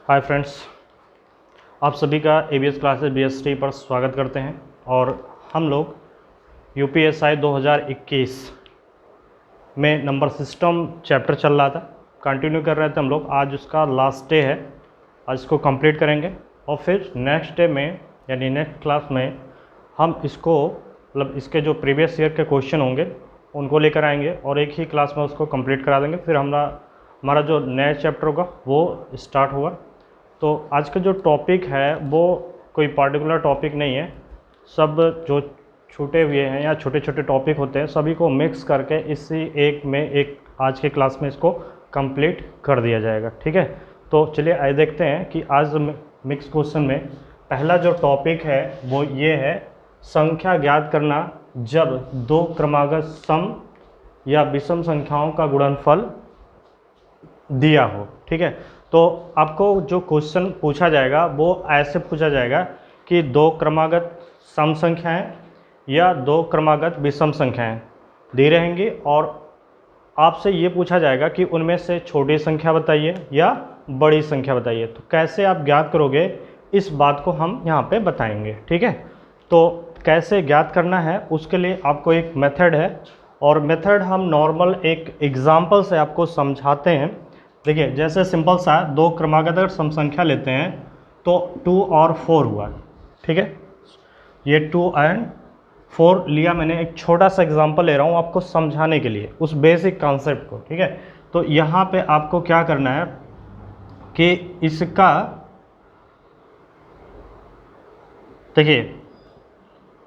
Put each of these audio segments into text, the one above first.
Hi friends, आप सभी का एबीएस क्लासेस बीएसटी पर स्वागत करते हैं। और हम लोग यूपीएसआई 2021 में नंबर सिस्टम चैप्टर चल रहा था, कंटिन्यू कर रहे थे हम लोग। आज उसका लास्ट डे है, आज इसको कंप्लीट करेंगे और फिर नेक्स्ट डे में यानी नेक्स्ट क्लास में हम इसको मतलब इसके जो प्रीवियस ईयर के क्वेश्चन होंगे उनको लेकर आएंगे और एक ही क्लास में उसको कंप्लीट करा देंगे। फिर हमारा जो नया चैप्टर होगा वो स्टार्ट होगा। तो आज का जो टॉपिक है वो कोई पार्टिकुलर टॉपिक नहीं है, सब जो छूटे हुए हैं या छोटे छोटे टॉपिक होते हैं सभी को मिक्स करके इसी एक में एक आज के क्लास में इसको कंप्लीट कर दिया जाएगा। ठीक है, तो चलिए आइए देखते हैं कि आज मिक्स क्वेश्चन में पहला जो टॉपिक है वो ये है संख्या ज्ञात करना जब दो क्रमागत सम या विषम संख्याओं का गुणनफल दिया हो। ठीक है, तो आपको जो क्वेश्चन पूछा जाएगा वो ऐसे पूछा जाएगा कि दो क्रमागत सम संख्याएं या दो क्रमागत विषम संख्याएं दी रहेंगी और आपसे ये पूछा जाएगा कि उनमें से छोटी संख्या बताइए या बड़ी संख्या बताइए। तो कैसे आप ज्ञात करोगे इस बात को हम यहाँ पे बताएंगे। ठीक है, तो कैसे ज्ञात करना है उसके लिए आपको एक मेथड है और मेथड हम नॉर्मल एक एग्जाम्पल से आपको समझाते हैं। देखिए, जैसे सिंपल सा दो क्रमागत अगर सम संख्या लेते हैं तो 2 और 4 हुआ। ठीक है, ये 2 एंड 4 लिया मैंने, एक छोटा सा एग्जांपल ले रहा हूँ आपको समझाने के लिए उस बेसिक कॉन्सेप्ट को। ठीक है, तो यहाँ पे आपको क्या करना है कि इसका देखिए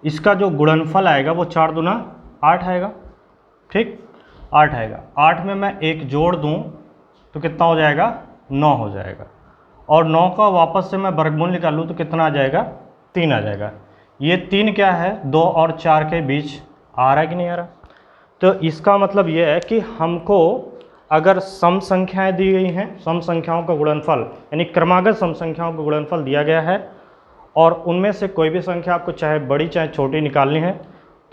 इसका जो गुणनफल आएगा वो 4 दूना 8 आएगा। ठीक, 8 आएगा। 8 में मैं एक जोड़ दूँ तो कितना हो जाएगा, 9 हो जाएगा। और 9 का वापस से मैं वर्गमूल निकालूँ तो कितना आ जाएगा, 3 आ जाएगा। ये 3 क्या है, 2 और 4 के बीच आ रहा है कि नहीं आ रहा। तो इसका मतलब ये है कि हमको अगर सम संख्याएं दी गई हैं, सम संख्याओं का गुणनफल यानी क्रमागत सम संख्याओं का गुणनफल दिया गया है और उनमें से कोई भी संख्या आपको चाहे बड़ी चाहे छोटी निकालनी है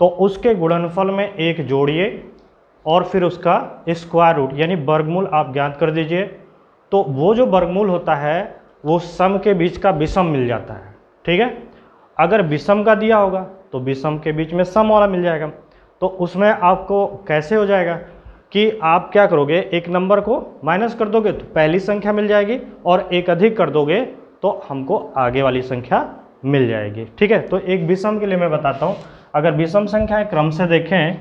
तो उसके गुणनफल में एक जोड़िए और फिर उसका स्क्वायर रूट यानी वर्गमूल आप ज्ञात कर दीजिए। तो वो जो वर्गमूल होता है वो सम के बीच का विषम मिल जाता है। ठीक है, अगर विषम का दिया होगा तो विषम के बीच में सम वाला मिल जाएगा। तो उसमें आपको कैसे हो जाएगा कि आप क्या करोगे, एक नंबर को माइनस कर दोगे तो पहली संख्या मिल जाएगी और एक अधिक कर दोगे तो हमको आगे वाली संख्या मिल जाएगी। ठीक है, तो एक विषम के लिए मैं बताता हूँ। अगर विषम संख्याएं क्रम से देखें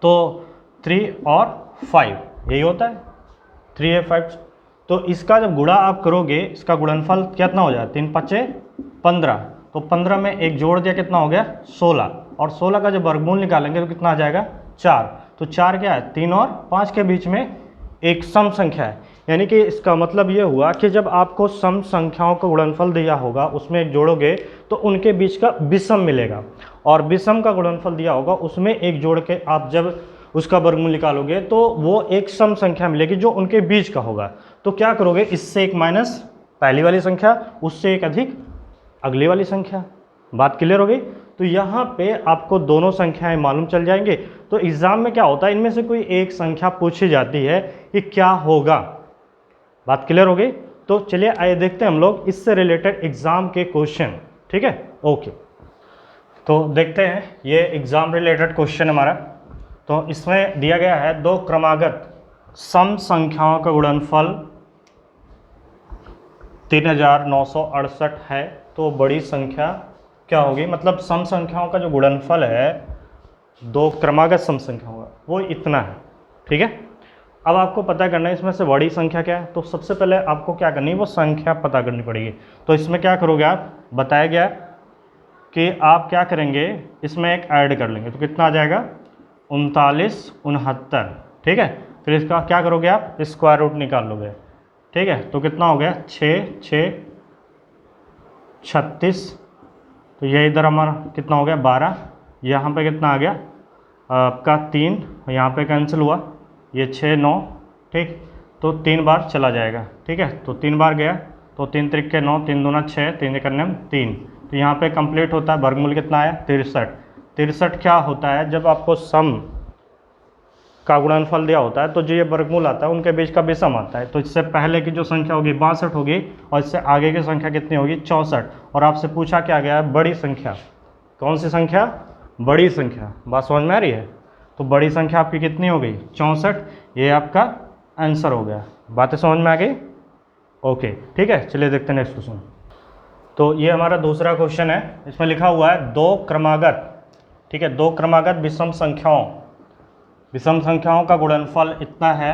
तो 3 और 5 यही होता है, 3 है 5। तो इसका जब गुणा आप करोगे इसका गुणनफल कितना हो जाएगा, 3 5 15। तो 15 में एक जोड़ दिया कितना हो गया, 16। और 16 का जब वर्गमूल निकालेंगे तो कितना आ जाएगा, 4। तो 4 क्या है, 3 और 5 के बीच में एक सम संख्या है। यानी कि इसका मतलब ये हुआ कि जब आपको सम संख्याओं का गुणनफल दिया होगा उसमें एक जोड़ोगे तो उनके बीच का विषम मिलेगा और विषम का गुणनफल दिया होगा उसमें एक जोड़ के आप जब उसका वर्गमूल निकालोगे तो वो एक सम संख्या मिलेगी जो उनके बीच का होगा। तो क्या करोगे, इससे एक माइनस पहली वाली संख्या, उससे एक अधिक अगली वाली संख्या। बात क्लियर हो गई। तो यहाँ पे आपको दोनों संख्याएं मालूम चल जाएंगे। तो एग्जाम में क्या होता है, इनमें से कोई एक संख्या पूछी जाती है कि क्या होगा। बात क्लियर हो गई। तो चलिए आइए देखते हैं हम लोग इससे रिलेटेड एग्जाम के क्वेश्चन। ठीक है, ओके, तो देखते हैं ये एग्जाम रिलेटेड क्वेश्चन हमारा। तो इसमें दिया गया है दो क्रमागत सम संख्याओं का गुणनफल 3968 है। तो बड़ी संख्या क्या होगी, मतलब सम संख्याओं का जो गुणनफल है दो क्रमागत सम संख्याओं का वो इतना है। ठीक है, अब आपको पता करना है इसमें से बड़ी संख्या क्या है। तो सबसे पहले आपको क्या करनी है, वो संख्या पता करनी पड़ेगी। तो इसमें क्या करोगे आप, बताया गया कि आप क्या करेंगे, इसमें एक ऐड कर लेंगे तो कितना आ जाएगा, 39 69। ठीक है, फिर इसका क्या करोगे आप, स्क्वायर रूट निकाल लोगे। ठीक है, तो कितना हो गया, 6 6 36। तो ये इधर हमारा कितना हो गया, 12। यहाँ पे कितना आ गया आपका 3, यहाँ पे कैंसिल हुआ, ये 6 9। ठीक, तो 3 बार चला जाएगा। ठीक है, तो 3 बार गया तो 3 त्रिक 9, 3 दूना 6, 3 करने में 3। तो यहाँ पे कंप्लीट होता है। वर्गमूल कितना आया, 63। 63 क्या होता है, जब आपको सम का गुणनफल दिया होता है तो जो ये वर्गमूल आता है उनके बीच का विषम आता है। तो इससे पहले की जो संख्या होगी 62 होगी और इससे आगे की संख्या कितनी होगी 64। और आपसे पूछा क्या गया है बड़ी संख्या, कौन सी संख्या, बड़ी संख्या। बात समझ में आ रही है? तो बड़ी संख्या आपकी कितनी हो गई 64, ये आपका आंसर हो गया। बातें समझ में आ गई? ओके ठीक है, चलिए देखते हैं नेक्स्ट क्वेश्चन। तो ये हमारा दूसरा क्वेश्चन है, इसमें लिखा हुआ है दो क्रमागत, ठीक है, दो क्रमागत विषम संख्याओं का गुणनफल इतना है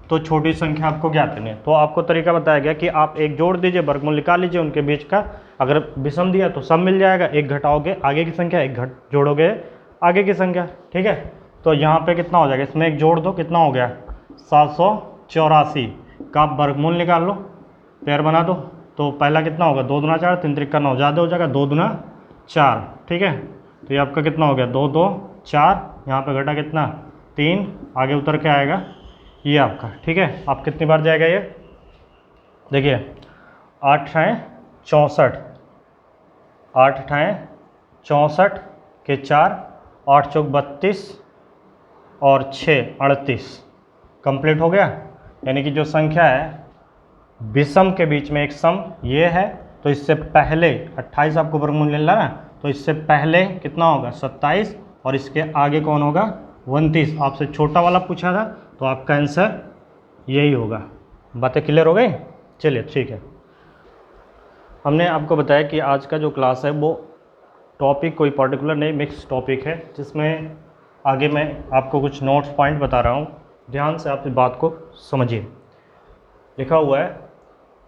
तो छोटी संख्या आपको ज्ञात करनी है। तो आपको तरीका बताया गया कि आप एक जोड़ दीजिए, वर्गमूल निकाल लीजिए उनके बीच का, अगर विषम दिया तो सब मिल जाएगा, एक घटाओगे आगे की संख्या, एक जोड़ोगे आगे की संख्या, ठीक है। तो यहाँ पे कितना हो जाएगा, इसमें एक जोड़ दो, कितना हो गया 784 का आप वर्गमूल निकाल लो, पेयर बना दो। तो पहला कितना होगा 2 दूना 4, 3 त्रिका 9, ज़्यादा हो जाएगा 2 दूना 4, ठीक है। तो ये आपका कितना हो गया 2 2 4, यहाँ पे घटा कितना 3, आगे उतर के आएगा ये आपका, ठीक है। आप कितनी बार जाएगा ये, देखिए 8 × 64, 8 × 64 के 4, 8 × 32 और 6 38, कंप्लीट हो गया। यानी कि जो संख्या है विषम के बीच में एक सम ये है, तो इससे पहले 28 आपको वर्गमूल मिल रहा है, तो इससे पहले कितना होगा 27 और इसके आगे कौन होगा 29। आपसे छोटा वाला पूछा था तो आपका आंसर यही होगा। बातें क्लियर हो गई? चलिए ठीक है। हमने आपको बताया कि आज का जो क्लास है वो टॉपिक कोई पर्टिकुलर नहीं, मिक्स टॉपिक है, जिसमें आगे मैं आपको कुछ नोट्स पॉइंट बता रहा हूँ, ध्यान से आप इस बात को समझिए। लिखा हुआ है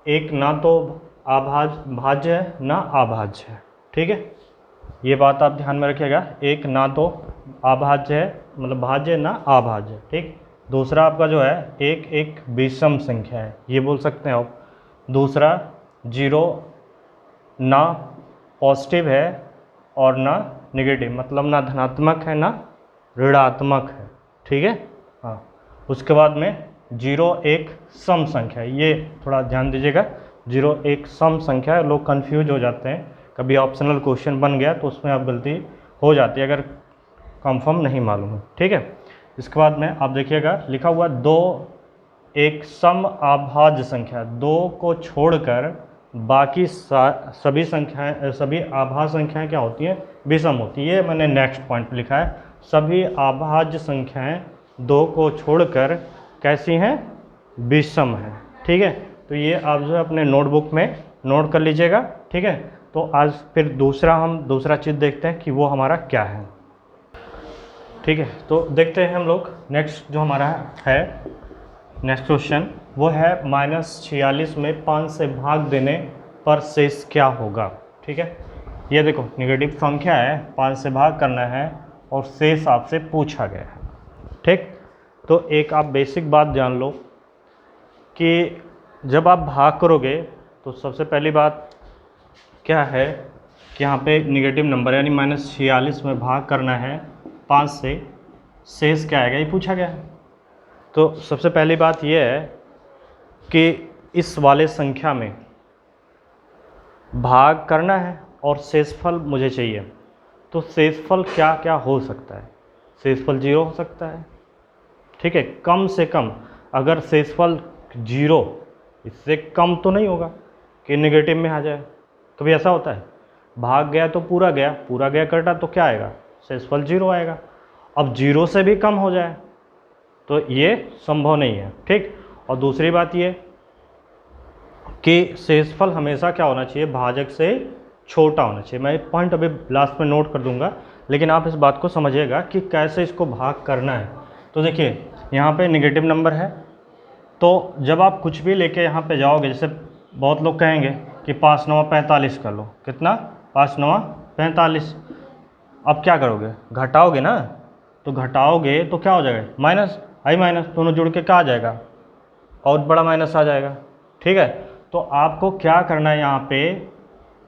एक ना तो भाज्य है ना अभाज्य है, ठीक है, ये बात आप ध्यान में रखिएगा। एक ना तो अभाज्य है, मतलब भाज्य ना अभाज्य, ठीक। दूसरा आपका जो है एक विषम संख्या है, ये बोल सकते हैं आप। दूसरा 0 ना पॉजिटिव है और ना नेगेटिव, मतलब ना धनात्मक है ना ऋणात्मक है, ठीक है। हाँ, उसके बाद में 0 एक सम संख्या है, ये थोड़ा ध्यान दीजिएगा। 0 एक सम संख्या है, लोग कंफ्यूज हो जाते हैं, कभी ऑप्शनल क्वेश्चन बन गया तो उसमें आप गलती हो जाती है अगर कंफर्म नहीं मालूम है, ठीक है। इसके बाद में आप देखिएगा लिखा हुआ 2 एक सम अभाज्य संख्या, 2 को छोड़कर बाकी सभी संख्याएं, सभी अभाज्य संख्याएं क्या होती हैं विषम होती है। ये मैंने नेक्स्ट पॉइंट लिखा है, सभी अभाज्य संख्याएं 2 को छोड़कर कैसी हैं विषम हैं, ठीक है। तो ये आप जो है अपने नोटबुक में नोट कर लीजिएगा, ठीक है। तो आज फिर हम दूसरा चीज़ देखते हैं कि वो हमारा क्या है, ठीक है। तो देखते हैं हम लोग नेक्स्ट जो हमारा है नेक्स्ट क्वेश्चन, वो है -46 में 5 से भाग देने पर शेष क्या होगा, ठीक है। ये देखो नेगेटिव संख्या है, 5 से भाग करना है और शेष आपसे पूछा गया है, ठीक। तो एक आप बेसिक बात जान लो कि जब आप भाग करोगे तो सबसे पहली बात क्या है कि यहाँ पे नेगेटिव नंबर यानी -46 में भाग करना है 5 से, शेष क्या आएगा ये पूछा गया है। तो सबसे पहली बात ये है कि इस वाले संख्या में भाग करना है और शेषफल मुझे चाहिए। तो शेषफल क्या क्या हो सकता है, शेषफल 0 हो सकता है, ठीक है, कम से कम। अगर शेषफल 0 इससे कम तो नहीं होगा कि नेगेटिव में आ जाए, कभी ऐसा होता है भाग गया तो पूरा गया कटा तो क्या आएगा शेषफल 0 आएगा। अब 0 से भी कम हो जाए तो ये संभव नहीं है, ठीक। और दूसरी बात ये कि शेषफल हमेशा क्या होना चाहिए भाजक से छोटा होना चाहिए। मैं एक पॉइंट अभी लास्ट में नोट कर दूंगा, लेकिन आप इस बात को समझिएगा कि कैसे इसको भाग करना है। तो देखिए यहाँ पे नेगेटिव नंबर है, तो जब आप कुछ भी लेके यहाँ पे जाओगे, जैसे बहुत लोग कहेंगे कि 5 9 45 कर लो, कितना 5 9 45। अब क्या करोगे घटाओगे ना, तो घटाओगे तो क्या हो जाएगा माइनस आई माइनस दोनों जुड़ के क्या आ जाएगा और बड़ा माइनस आ जाएगा, ठीक है। तो आपको क्या करना है यहाँ पे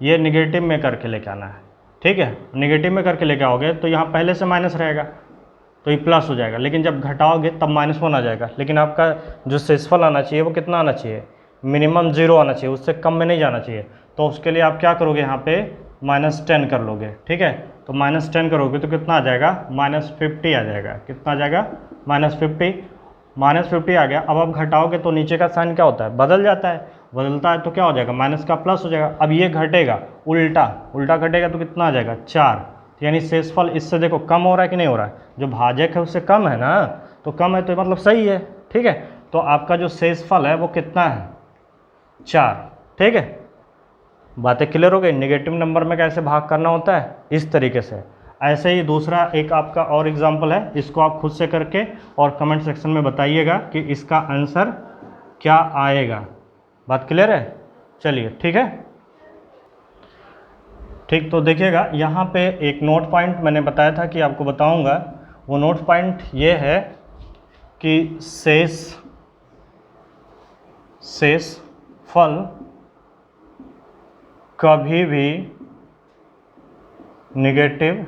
ये नेगेटिव में करके लेके आना है, ठीक है। नेगेटिव में करके लेके आओगे तो यहाँ पहले से माइनस रहेगा तो ये प्लस हो जाएगा, लेकिन जब घटाओगे तब -1 आ जाएगा। लेकिन आपका जो शेषफल आना चाहिए वो कितना आना चाहिए, मिनिमम 0 आना चाहिए, उससे कम में नहीं जाना चाहिए। तो उसके लिए आप क्या करोगे यहाँ पे -10 कर लोगे, ठीक है। तो -10 करोगे तो कितना आ जाएगा, -50 आ जाएगा। कितना आ जाएगा, -50। -50 आ गया। अब आप घटाओगे तो नीचे का साइन क्या होता है, बदल जाता है। बदलता है तो क्या हो जाएगा, माइनस का प्लस हो जाएगा। अब ये घटेगा, उल्टा उल्टा घटेगा तो कितना आ जाएगा, 4। यानी शेषफल इससे देखो कम हो रहा है कि नहीं हो रहा है, जो भाजक है उससे कम है ना, तो कम है तो मतलब सही है। ठीक है, तो आपका जो शेषफल है वो कितना है, 4। ठीक है, बातें क्लियर हो गई। नेगेटिव नंबर में कैसे भाग करना होता है, इस तरीके से। ऐसे ही दूसरा एक आपका और एग्जाम्पल है, इसको आप खुद से करके और कमेंट सेक्शन में बताइएगा कि इसका आंसर क्या आएगा। बात क्लियर है, चलिए ठीक है। ठीक, तो देखिएगा यहाँ पे एक नोट पॉइंट मैंने बताया था कि आपको बताऊंगा। वो नोट पॉइंट ये है कि शेषफल कभी भी नेगेटिव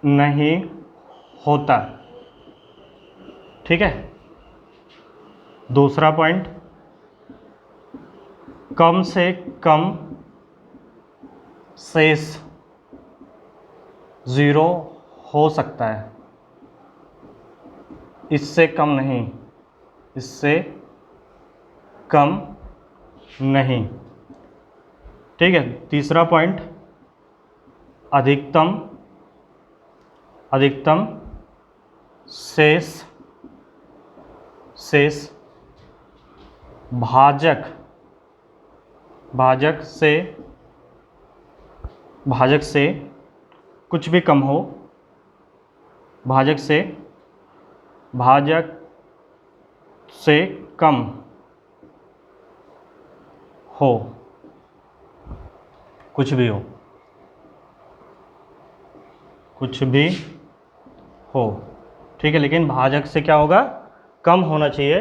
नहीं होता। ठीक है, दूसरा पॉइंट, कम से कम शेष 0 हो सकता है, इससे कम नहीं, इससे कम नहीं। ठीक है, तीसरा पॉइंट, अधिकतम शेष भाजक से कुछ भी कम हो, भाजक से कम हो, कुछ भी हो, कुछ भी हो। ठीक है, लेकिन भाजक से क्या होगा, कम होना चाहिए,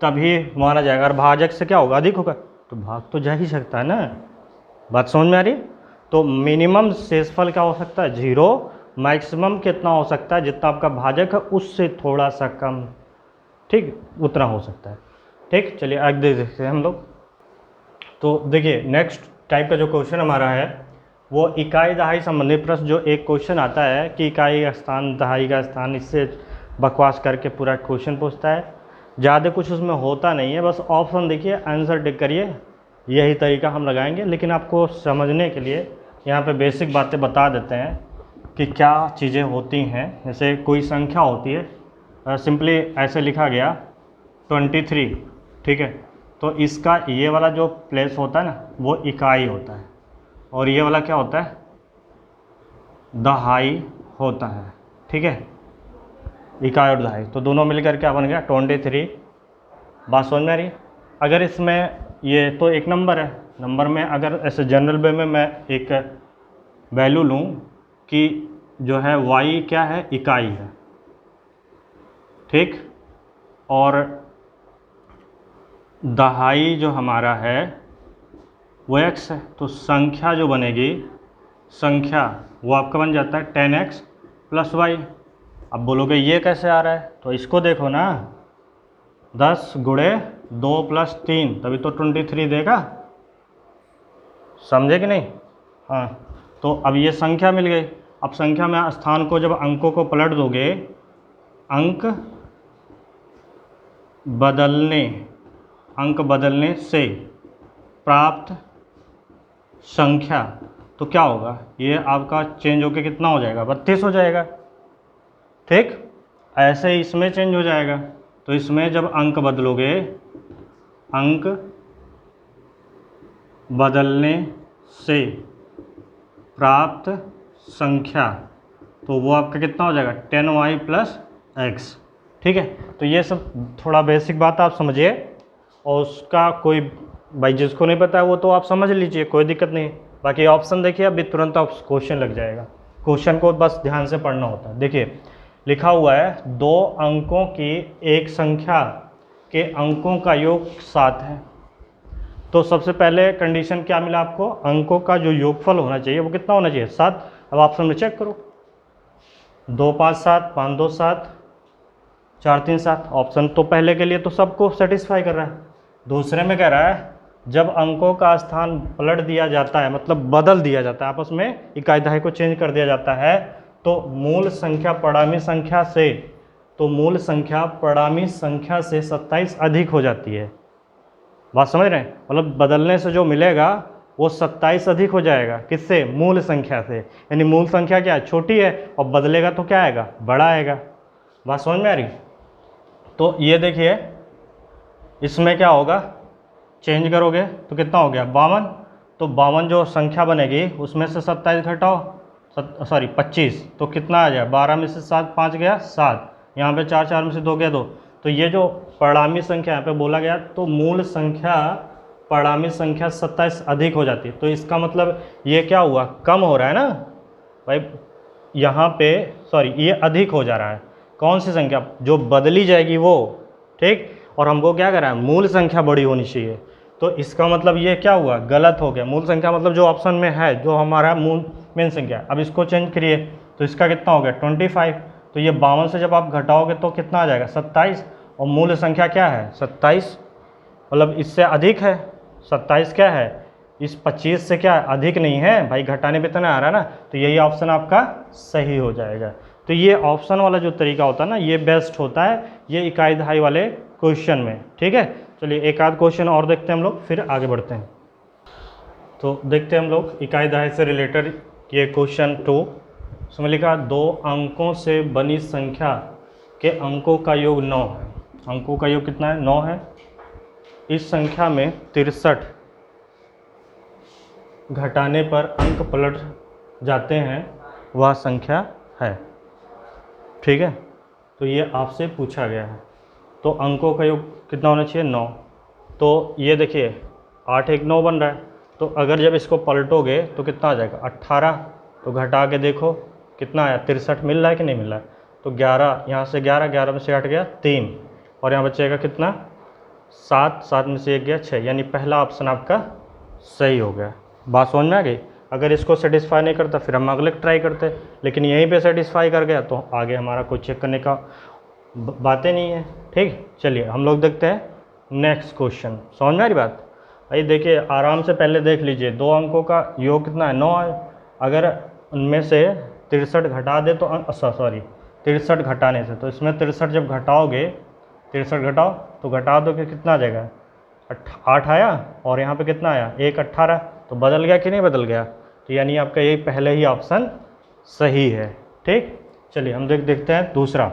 तभी माना जाएगा। और भाजक से क्या होगा, अधिक होगा, तो भाग तो जा ही सकता है ना। बात समझ में आ रही? तो मिनिमम शेषफल क्या हो सकता है, 0। मैक्सिमम कितना हो सकता है, जितना आपका भाजक है उससे थोड़ा सा कम, ठीक, उतना हो सकता है। ठीक, चलिए आगे देखते हैं हम लोग। तो देखिए नेक्स्ट टाइप का जो क्वेश्चन हमारा है वो इकाई दहाई संबंधी प्रश्न। जो एक क्वेश्चन आता है कि इकाई का स्थान, दहाई का स्थान, इससे बकवास करके पूरा क्वेश्चन पूछता है। ज़्यादा कुछ उसमें होता नहीं है, बस ऑप्शन देखिए, आंसर टिक करिए, यही तरीका हम लगाएंगे। लेकिन आपको समझने के लिए यहाँ पे बेसिक बातें बता देते हैं कि क्या चीज़ें होती हैं। जैसे कोई संख्या होती है, सिंपली ऐसे लिखा गया 23, ठीक है, तो इसका ये वाला जो प्लेस होता है ना वो इकाई होता है, और ये वाला क्या होता है, दहाई होता है। ठीक है, इकाई और दहाई, तो दोनों मिलकर क्या बन गया, 23। बात समझ में आ रही है? अगर इसमें ये तो एक नंबर है, नंबर में अगर ऐसे जनरल वे में मैं एक वैल्यू लूँ कि जो है y क्या है, इकाई है, ठीक, और दहाई जो हमारा है वो x है, तो संख्या जो बनेगी, संख्या वो आपका बन जाता है 10x + y। अब बोलोगे ये कैसे आ रहा है, तो इसको देखो ना, 10 गुणे 2 + 3 तभी तो 23 देगा, समझे कि नहीं? हाँ, तो अब ये संख्या मिल गई। अब संख्या में स्थान को, जब अंकों को पलट दोगे, अंक बदलने से प्राप्त संख्या, तो क्या होगा, ये आपका चेंज होके कितना हो जाएगा, 32 हो जाएगा। ठीक, ऐसे ही इसमें चेंज हो जाएगा। तो इसमें जब अंक बदलोगे, अंक बदलने से प्राप्त संख्या, तो वो आपका कितना हो जाएगा, 10y + x। ठीक है, तो ये सब थोड़ा बेसिक बात आप समझिए, और उसका कोई भाई जिसको नहीं पता है वो तो आप समझ लीजिए, कोई दिक्कत नहीं। बाकी ऑप्शन देखिए, अभी तुरंत आप क्वेश्चन लग जाएगा, क्वेश्चन को बस ध्यान से पढ़ना होता है। देखिए लिखा हुआ है 2 अंकों की एक संख्या के अंकों का योग 7 है। तो सबसे पहले कंडीशन क्या मिला आपको, अंकों का जो योगफल होना चाहिए वो कितना होना चाहिए, 7। अब ऑप्शन में चेक करो, 2 5 7, 5 2 7, 4 3 7। ऑप्शन तो पहले के लिए तो सबको सेटिस्फाई कर रहा है। दूसरे में कह रहा है जब अंकों का स्थान पलट दिया जाता है, मतलब बदल दिया जाता है, आपस में इकाई दहाई को चेंज कर दिया जाता है, तो मूल संख्या परिणामी संख्या से, तो मूल संख्या परिणामी संख्या से 27 अधिक हो जाती है। बात समझ रहे हैं? मतलब बदलने से जो मिलेगा वो 27 अधिक हो जाएगा, किससे? मूल संख्या से। यानी मूल संख्या क्या है? छोटी है, और बदलेगा तो क्या आएगा? बड़ा आएगा। बात समझ में आ रही? तो ये देखिए, इसमें क्या होगा, चेंज करोगे तो कितना हो गया? 52। तो 52 जो संख्या बनेगी उसमें से 27 घटाओ, 25, तो कितना आ जाए? 12 में से 7 5 गया 7, यहाँ पे 4 4 में से 2 गया 2। तो ये जो परिणामी संख्या यहाँ पे बोला गया, तो मूल संख्या परिणामी संख्या 27 अधिक हो जाती है। तो इसका मतलब ये क्या हुआ? कम हो रहा है ना भाई, यहाँ पे ये अधिक हो जा रहा है। कौन सी संख्या? जो बदली जाएगी वो, ठीक। और हमको क्या करा है? मूल संख्या बड़ी होनी चाहिए। तो इसका मतलब ये क्या हुआ? गलत हो गया। मूल संख्या मतलब जो ऑप्शन में है, जो हमारा मेन संख्या। अब इसको चेंज करिए, तो इसका कितना हो गया? 25। तो ये 52 से जब आप घटाओगे तो कितना आ जाएगा? 27। और मूल संख्या क्या है? 27, मतलब इससे अधिक है। 27 क्या है? इस 25 से क्या अधिक नहीं है भाई, घटाने पे इतना आ रहा है ना। तो यही ऑप्शन आपका सही हो जाएगा। तो ये ऑप्शन वाला जो तरीका होता है ना, ये बेस्ट होता है ये इकाई दहाई वाले क्वेश्चन में, ठीक है। चलिए एक आध क्वेश्चन और देखते हैं हम लोग, फिर आगे बढ़ते हैं। तो देखते हैं हम लोग इकाई दहाई से रिलेटेड ये क्वेश्चन 2। उसमें लिखा 2 अंकों से बनी संख्या के अंकों का योग 9 है। अंकों का योग कितना है? 9 है। इस संख्या में 63 घटाने पर अंक पलट जाते हैं, वह संख्या है, ठीक है। तो ये आपसे पूछा गया है। तो अंकों का योग कितना होना चाहिए? 9। तो ये देखिए 8 1 9 बन रहा है। तो अगर जब इसको पलटोगे तो कितना आ जाएगा? 18। तो घटा के देखो कितना आया? 63 मिल रहा है कि नहीं मिल रहा है? तो 11, यहाँ से 11 में से हट गया 3, और यहाँ बचेगा कितना? 7 में से 1 गया 6। यानी पहला ऑप्शन आपका सही हो गया। बात समझ में आ गई? अगर इसको सेटिस्फाई नहीं करता फिर हम अगले ट्राई करते, लेकिन यहीं पे सेटिस्फाई कर गया तो आगे हमारा कोई चेक करने का बातें नहीं है, ठीक। चलिए हम लोग देखते हैं नेक्स्ट क्वेश्चन। समझ में आ रही बात? आइए देखिए, आराम से पहले देख लीजिए, 2 अंकों का योग कितना है? 9 है। अगर उनमें से 63 घटा दे तो 63 घटाने से, तो इसमें 63 जब घटाओगे, 63 घटाओ तो घटा दो कि कितना आ जाएगा? 8 आया, और यहाँ पे कितना आया? 1 18। तो बदल गया कि नहीं बदल गया? तो यानी आपका यही पहले ही ऑप्शन सही है, ठीक। चलिए हम देखते हैं तीसरा।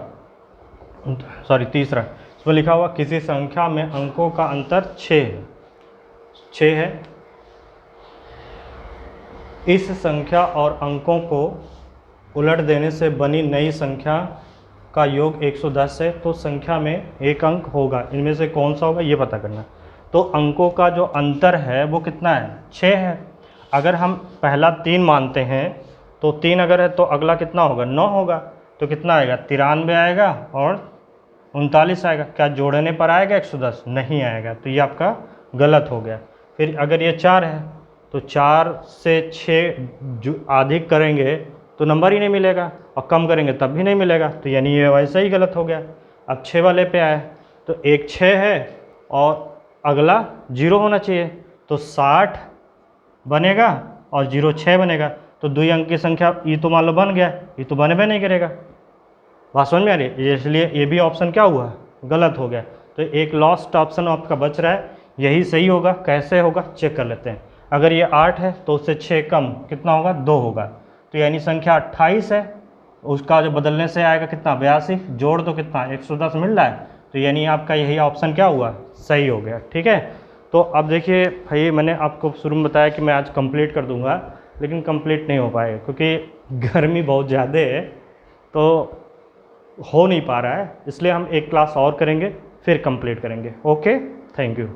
इसमें लिखा हुआ किसी संख्या में अंकों का अंतर 6 है। इस संख्या और अंकों को उलट देने से बनी नई संख्या का योग 110 है। तो संख्या में एक अंक होगा, इनमें से कौन सा होगा ये पता करना। तो अंकों का जो अंतर है वो कितना है? 6 है। अगर हम पहला 3 मानते हैं, तो 3 अगर है तो अगला कितना होगा? 9 होगा। तो कितना आएगा? 93 आएगा और 39 आएगा। क्या जोड़ने पर आएगा 110? नहीं आएगा। तो ये आपका गलत हो गया। फिर अगर ये 4 है, तो 4 से 6 अधिक करेंगे तो नंबर ही नहीं मिलेगा, और कम करेंगे तब भी नहीं मिलेगा। तो यानी ये वैसे ही गलत हो गया। अब 6 वाले पे आए, तो एक 6 है और अगला 0 होना चाहिए। तो 60 बनेगा और 0 6 बनेगा। तो 2 अंक की संख्या ये तो मान लो बन गया, ये तो बनबे नहीं करेगा। बात समझ में आ रही है? इसलिए ये भी ऑप्शन क्या हुआ? गलत हो गया। तो एक लास्ट ऑप्शन आपका बच रहा है, यही सही होगा। कैसे होगा चेक कर लेते हैं। अगर ये 8 है तो उससे 6 कम कितना होगा? 2 होगा। तो यानी संख्या 28 है, उसका जो बदलने से आएगा कितना? 82। जोड़ तो कितना? 110 मिल रहा है। तो यानी आपका यही ऑप्शन क्या हुआ? सही हो गया, ठीक है। तो अब देखिए भाई, मैंने आपको शुरू में बताया कि मैं आज कंप्लीट कर दूंगा, लेकिन कंप्लीट नहीं हो पाएगा क्योंकि गर्मी बहुत ज़्यादा है, तो हो नहीं पा रहा है। इसलिए हम एक क्लास और करेंगे, फिर कंप्लीट करेंगे। Okay, thank you.